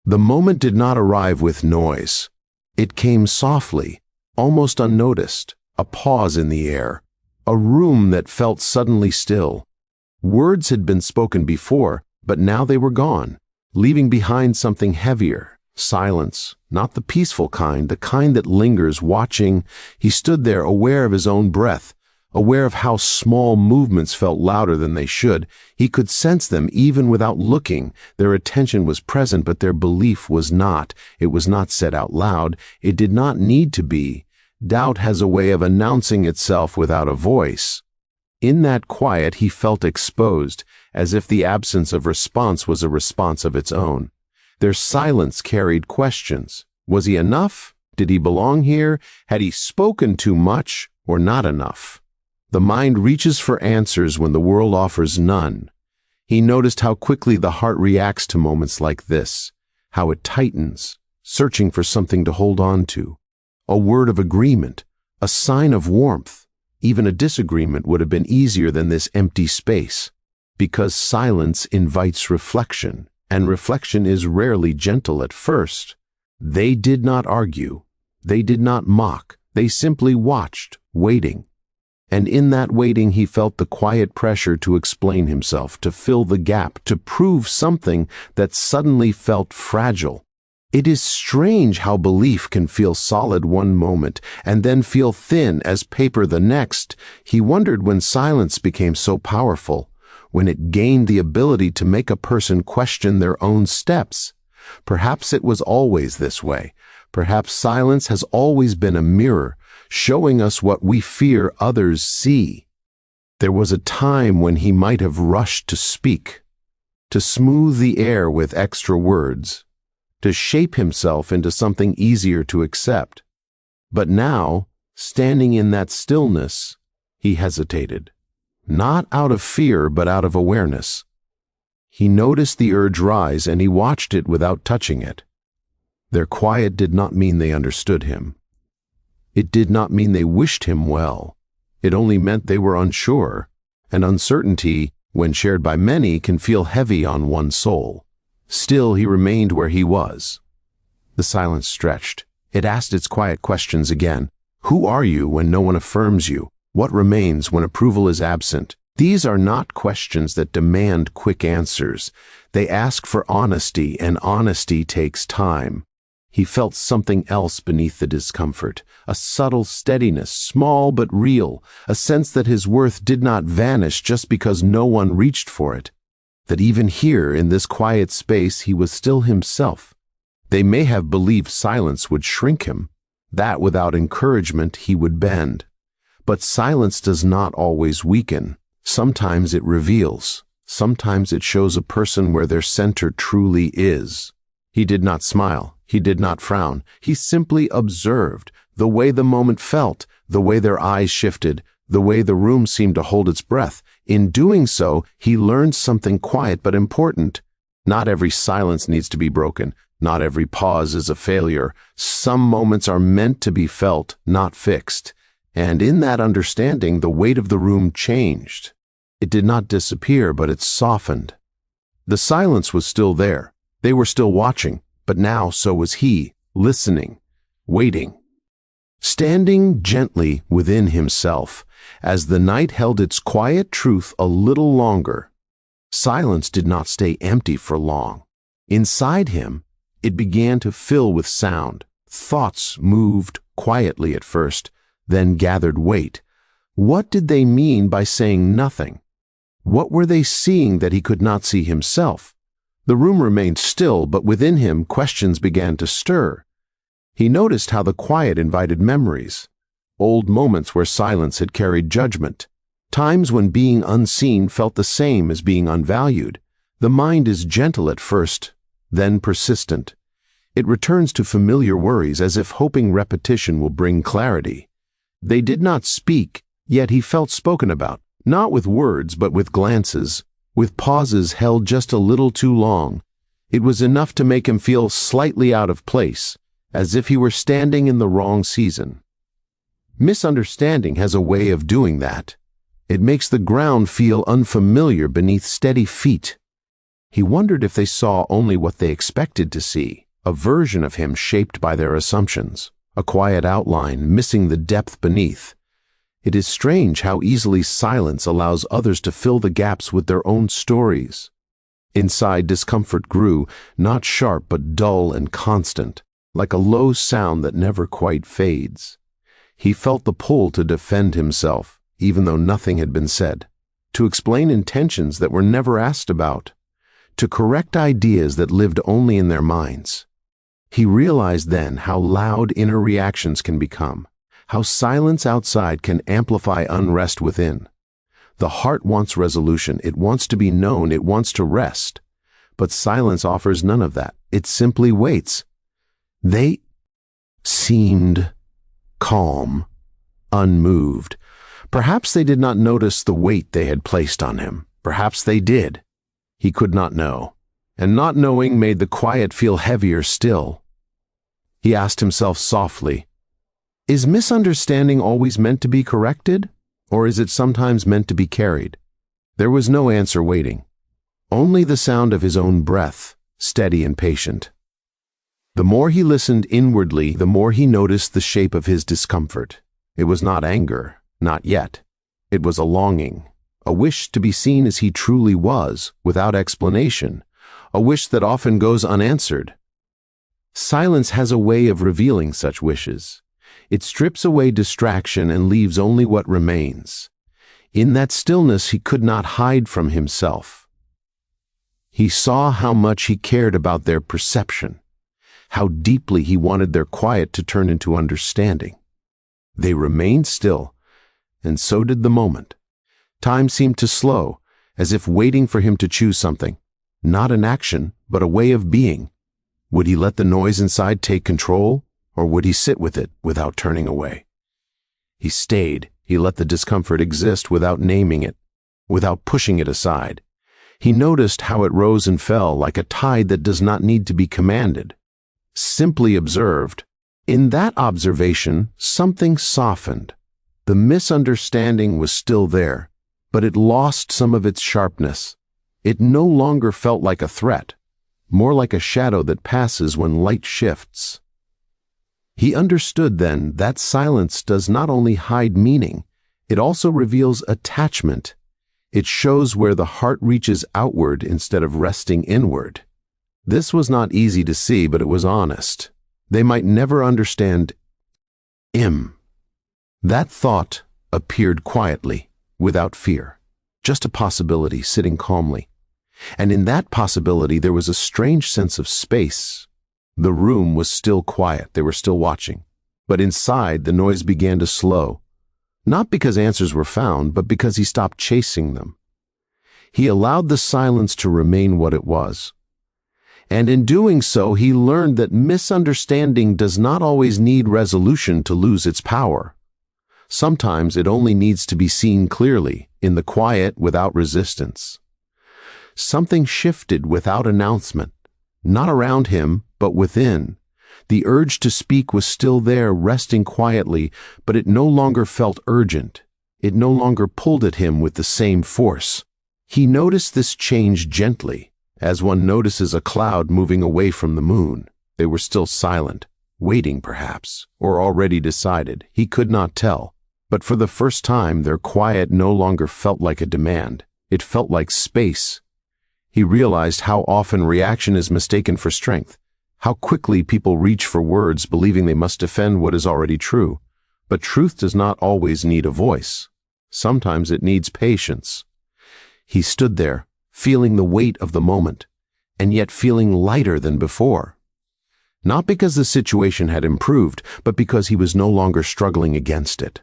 The moment did not arrive with noise. It came softly, almost unnoticed, a pause in the air, a room that felt suddenly still. Words had been spoken before, but now they were gone, leaving behind something heavier, silence, not the peaceful kind, the kind that lingers, watching. He stood there, aware of his own breath, aware of how small movements felt louder than they should. He could sense them even without looking. Their attention was present, but their belief was not. It was not said out loud. It did not need to be. Doubt has a way of announcing itself without a voice. In that quiet, he felt exposed, as if the absence of response was a response of its own. Their silence carried questions. Was he enough? Did he belong here? Had he spoken too much or not enough? The mind reaches for answers when the world offers none. He noticed how quickly the heart reacts to moments like this, how it tightens, searching for something to hold on to. A word of agreement, a sign of warmth. Even a disagreement would have been easier than this empty space, because silence invites reflection, and reflection is rarely gentle at first. They did not argue. They did not mock. They simply watched, waiting. And in that waiting, he felt the quiet pressure to explain himself, to fill the gap, to prove something that suddenly felt fragile. It is strange how belief can feel solid one moment and then feel thin as paper the next. He wondered when silence became so powerful, when it gained the ability to make a person question their own steps. Perhaps it was always this way. Perhaps silence has always been a mirror, showing us what we fear others see. There was a time when he might have rushed to speak, to smooth the air with extra words, to shape himself into something easier to accept. But now, standing in that stillness, he hesitated, not out of fear but out of awareness. He noticed the urge rise and he watched it without touching it. Their quiet did not mean they understood him. It did not mean they wished him well. It only meant they were unsure, and uncertainty, when shared by many, can feel heavy on one's soul. Still, he remained where he was. The silence stretched. It asked its quiet questions again. Who are you when no one affirms you? What remains when approval is absent? These are not questions that demand quick answers. They ask for honesty, and honesty takes time. He felt something else beneath the discomfort, a subtle steadiness, small but real, a sense that his worth did not vanish just because no one reached for it, that even here in this quiet space he was still himself. They may have believed silence would shrink him, that without encouragement he would bend. But silence does not always weaken. Sometimes it reveals. Sometimes it shows a person where their center truly is. He did not smile. He did not frown. He simply observed the way the moment felt, the way their eyes shifted, the way the room seemed to hold its breath. In doing so, he learned something quiet but important. Not every silence needs to be broken. Not every pause is a failure. Some moments are meant to be felt, not fixed. And in that understanding, the weight of the room changed. It did not disappear, but it softened. The silence was still there. They were still watching. But now so was he, listening, waiting, standing gently within himself, as the night held its quiet truth a little longer. Silence did not stay empty for long. Inside him, it began to fill with sound. Thoughts moved quietly at first, then gathered weight. What did they mean by saying nothing? What were they seeing that he could not see himself? The room remained still, but within him questions began to stir. He noticed how the quiet invited memories, old moments where silence had carried judgment, times when being unseen felt the same as being unvalued. The mind is gentle at first, then persistent. It returns to familiar worries as if hoping repetition will bring clarity. They did not speak, yet he felt spoken about, not with words but with glances, with pauses held just a little too long. It was enough to make him feel slightly out of place, as if he were standing in the wrong season. Misunderstanding has a way of doing that. It makes the ground feel unfamiliar beneath steady feet. He wondered if they saw only what they expected to see, a version of him shaped by their assumptions, a quiet outline missing the depth beneath. It is strange how easily silence allows others to fill the gaps with their own stories. Inside, discomfort grew, not sharp but dull and constant, like a low sound that never quite fades. He felt the pull to defend himself, even though nothing had been said, to explain intentions that were never asked about, to correct ideas that lived only in their minds. He realized then how loud inner reactions can become, how silence outside can amplify unrest within. The heart wants resolution, it wants to be known, it wants to rest. But silence offers none of that. It simply waits. They seemed calm, unmoved. Perhaps they did not notice the weight they had placed on him. Perhaps they did. He could not know. And not knowing made the quiet feel heavier still. He asked himself softly, "Is misunderstanding always meant to be corrected? Or is it sometimes meant to be carried?" There was no answer waiting. Only the sound of his own breath, steady and patient. The more he listened inwardly, the more he noticed the shape of his discomfort. It was not anger, not yet. It was a longing, a wish to be seen as he truly was, without explanation, a wish that often goes unanswered. Silence has a way of revealing such wishes. It strips away distraction and leaves only what remains. In that stillness he could not hide from himself. He saw how much he cared about their perception, how deeply he wanted their quiet to turn into understanding. They remained still, and so did the moment. Time seemed to slow, as if waiting for him to choose something, not an action, but a way of being. Would he let the noise inside take control, or would he sit with it without turning away? He stayed. He let the discomfort exist without naming it, without pushing it aside. He noticed how it rose and fell like a tide that does not need to be commanded. Simply observed. In that observation, something softened. The misunderstanding was still there, but it lost some of its sharpness. It no longer felt like a threat, more like a shadow that passes when light shifts. He understood then that silence does not only hide meaning, it also reveals attachment. It shows where the heart reaches outward instead of resting inward. This was not easy to see, but it was honest. They might never understand him. That thought appeared quietly, without fear, just a possibility sitting calmly. And in that possibility there was a strange sense of space. The room was still quiet, they were still watching. But inside, the noise began to slow. Not because answers were found, but because he stopped chasing them. He allowed the silence to remain what it was. And in doing so, he learned that misunderstanding does not always need resolution to lose its power. Sometimes it only needs to be seen clearly, in the quiet, without resistance. Something shifted without announcement, not around him, but within. The urge to speak was still there, resting quietly, but it no longer felt urgent. It no longer pulled at him with the same force. He noticed this change gently, as one notices a cloud moving away from the moon. They were still silent, waiting perhaps, or already decided. He could not tell. But for the first time, their quiet no longer felt like a demand. It felt like space. He realized how often reaction is mistaken for strength, how quickly people reach for words believing they must defend what is already true. But truth does not always need a voice. Sometimes it needs patience. He stood there, feeling the weight of the moment, and yet feeling lighter than before. Not because the situation had improved, but because he was no longer struggling against it.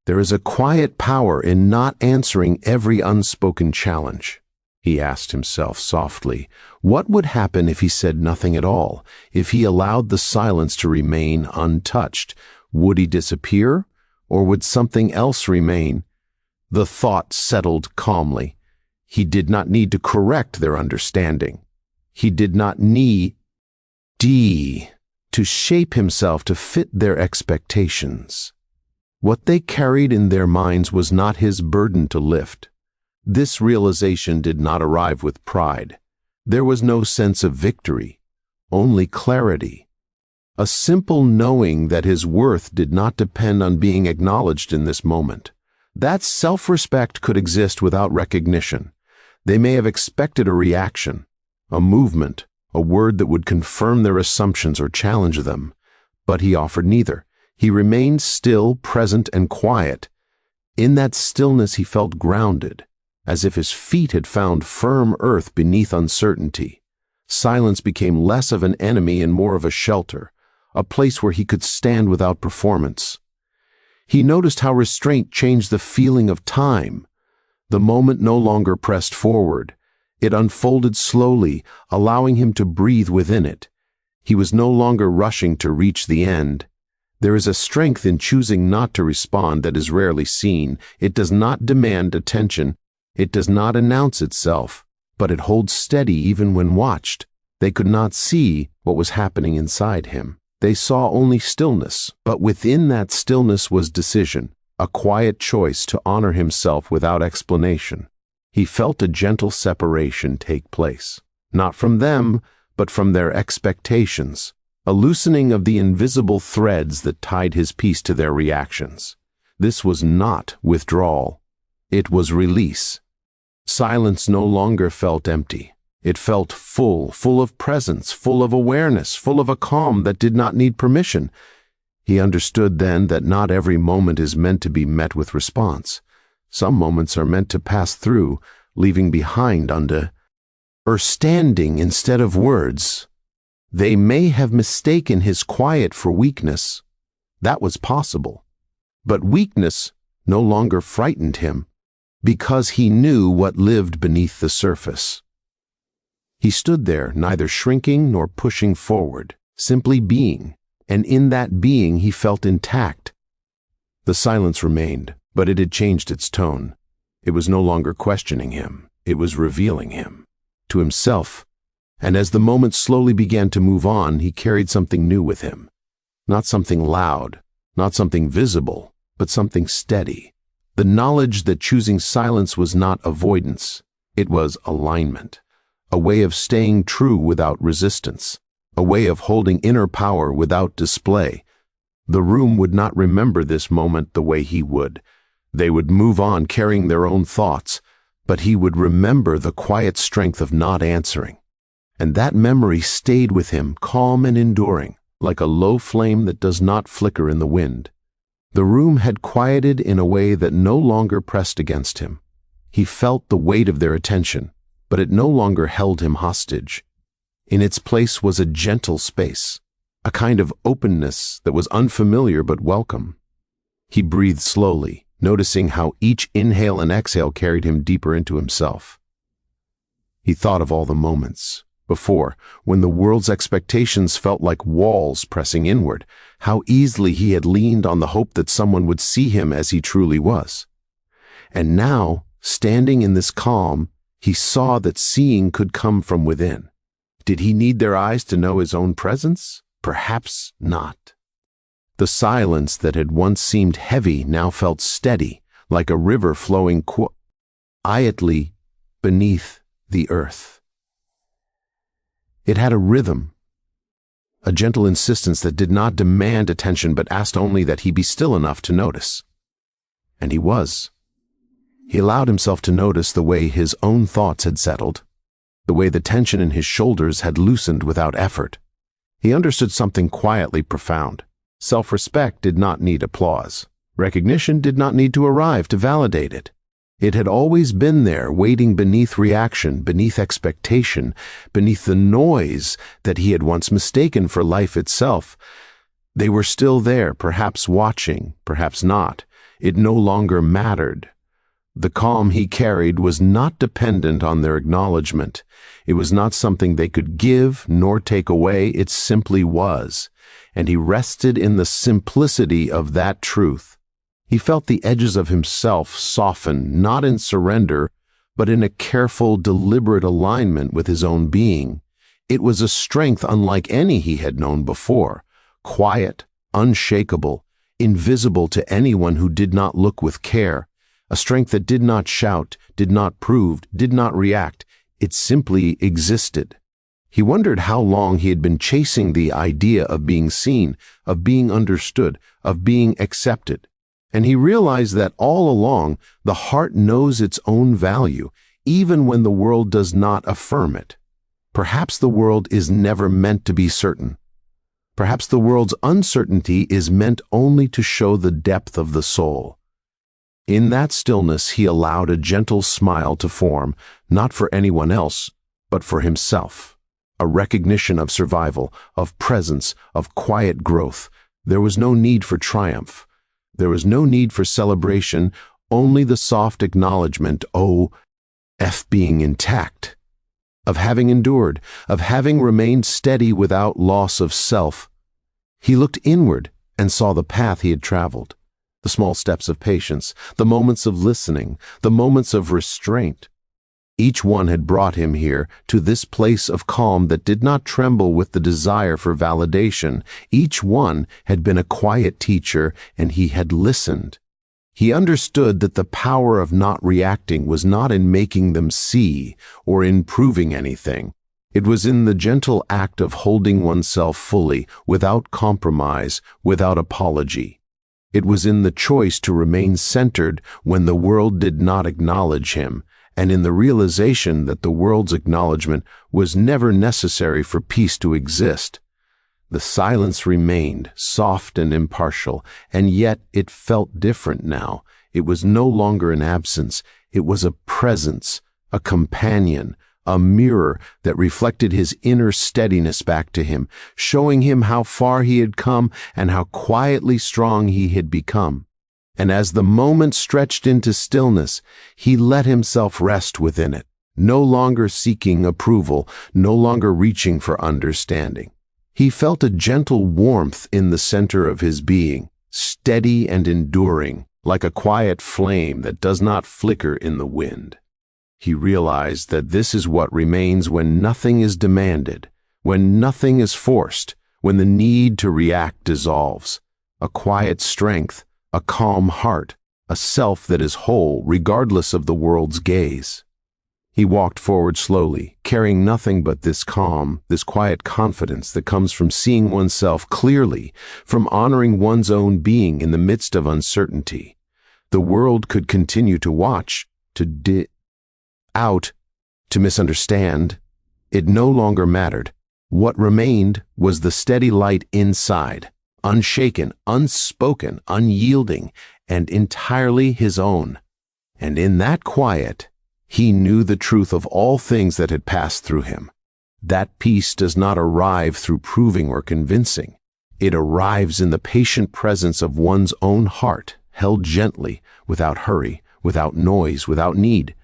There is a quiet power in not answering every unspoken challenge. He asked himself softly, what would happen if he said nothing at all, if he allowed the silence to remain untouched? Would he disappear, or would something else remain? The thought settled calmly. He did not need to correct their understanding. He did not need to shape himself to fit their expectations. What they carried in their minds was not his burden to lift. This realization did not arrive with pride. There was no sense of victory, only clarity. A simple knowing that his worth did not depend on being acknowledged in this moment. That self-respect could exist without recognition. They may have expected a reaction, a movement, a word that would confirm their assumptions or challenge them, but he offered neither. He remained still, present, and quiet. In that stillness he felt grounded, as if his feet had found firm earth beneath uncertainty. Silence became less of an enemy and more of a shelter, a place where he could stand without performance. He noticed how restraint changed the feeling of time. The moment no longer pressed forward. It unfolded slowly, allowing him to breathe within it. He was no longer rushing to reach the end. There is a strength in choosing not to respond that is rarely seen. It does not demand attention. It does not announce itself, but it holds steady even when watched. They could not see what was happening inside him. They saw only stillness, but within that stillness was decision, a quiet choice to honor himself without explanation. He felt a gentle separation take place, not from them, but from their expectations, a loosening of the invisible threads that tied his peace to their reactions. This was not withdrawal. It was release. Silence no longer felt empty. It felt full, full of presence, full of awareness, full of a calm that did not need permission. He understood then that not every moment is meant to be met with response. Some moments are meant to pass through, leaving behind or standing instead of words. They may have mistaken his quiet for weakness. That was possible. But weakness no longer frightened him, because he knew what lived beneath the surface. He stood there, neither shrinking nor pushing forward, simply being, and in that being he felt intact. The silence remained, but it had changed its tone. It was no longer questioning him, it was revealing him to himself. And as the moment slowly began to move on, he carried something new with him. Not something loud, not something visible, but something steady. The knowledge that choosing silence was not avoidance, it was alignment. A way of staying true without resistance, a way of holding inner power without display. The room would not remember this moment the way he would. They would move on carrying their own thoughts, but he would remember the quiet strength of not answering. And that memory stayed with him, calm and enduring, like a low flame that does not flicker in the wind. The room had quieted in a way that no longer pressed against him. He felt the weight of their attention, but it no longer held him hostage. In its place was a gentle space, a kind of openness that was unfamiliar but welcome. He breathed slowly, noticing how each inhale and exhale carried him deeper into himself. He thought of all the moments before, when the world's expectations felt like walls pressing inward, how easily he had leaned on the hope that someone would see him as he truly was. And now, standing in this calm, he saw that seeing could come from within. Did he need their eyes to know his own presence? Perhaps not. The silence that had once seemed heavy now felt steady, like a river flowing quietly beneath the earth. It had a rhythm, a gentle insistence that did not demand attention but asked only that he be still enough to notice. And he was. He allowed himself to notice the way his own thoughts had settled, the way the tension in his shoulders had loosened without effort. He understood something quietly profound. Self-respect did not need applause. Recognition did not need to arrive to validate it. It had always been there, waiting beneath reaction, beneath expectation, beneath the noise that he had once mistaken for life itself. They were still there, perhaps watching, perhaps not. It no longer mattered. The calm he carried was not dependent on their acknowledgement. It was not something they could give nor take away. It simply was. And he rested in the simplicity of that truth. He felt the edges of himself soften, not in surrender, but in a careful, deliberate alignment with his own being. It was a strength unlike any he had known before, quiet, unshakable, invisible to anyone who did not look with care, a strength that did not shout, did not prove, did not react. It simply existed. He wondered how long he had been chasing the idea of being seen, of being understood, of being accepted. And he realized that all along, the heart knows its own value, even when the world does not affirm it. Perhaps the world is never meant to be certain. Perhaps the world's uncertainty is meant only to show the depth of the soul. In that stillness, he allowed a gentle smile to form, not for anyone else, but for himself. A recognition of survival, of presence, of quiet growth. There was no need for triumph. There was no need for celebration, only the soft acknowledgement, being intact, of having endured, of having remained steady without loss of self. He looked inward and saw the path he had traveled, the small steps of patience, the moments of listening, the moments of restraint. Each one had brought him here, to this place of calm that did not tremble with the desire for validation. Each one had been a quiet teacher, and he had listened. He understood that the power of not reacting was not in making them see or in proving anything. It was in the gentle act of holding oneself fully, without compromise, without apology. It was in the choice to remain centered when the world did not acknowledge him, and in the realization that the world's acknowledgement was never necessary for peace to exist. The silence remained, soft and impartial, and yet it felt different now. It was no longer an absence. It was a presence, a companion, a mirror that reflected his inner steadiness back to him, showing him how far he had come and how quietly strong he had become. And as the moment stretched into stillness, he let himself rest within it, no longer seeking approval, no longer reaching for understanding. He felt a gentle warmth in the center of his being, steady and enduring, like a quiet flame that does not flicker in the wind. He realized that this is what remains when nothing is demanded, when nothing is forced, when the need to react dissolves. A quiet strength, a calm heart, a self that is whole regardless of the world's gaze. He walked forward slowly, carrying nothing but this calm, this quiet confidence that comes from seeing oneself clearly, from honoring one's own being in the midst of uncertainty. The world could continue to watch, to to misunderstand. It no longer mattered. What remained was the steady light inside, unshaken, unspoken, unyielding, and entirely his own. And in that quiet, he knew the truth of all things that had passed through him. That peace does not arrive through proving or convincing. It arrives in the patient presence of one's own heart, held gently, without hurry, without noise, without need.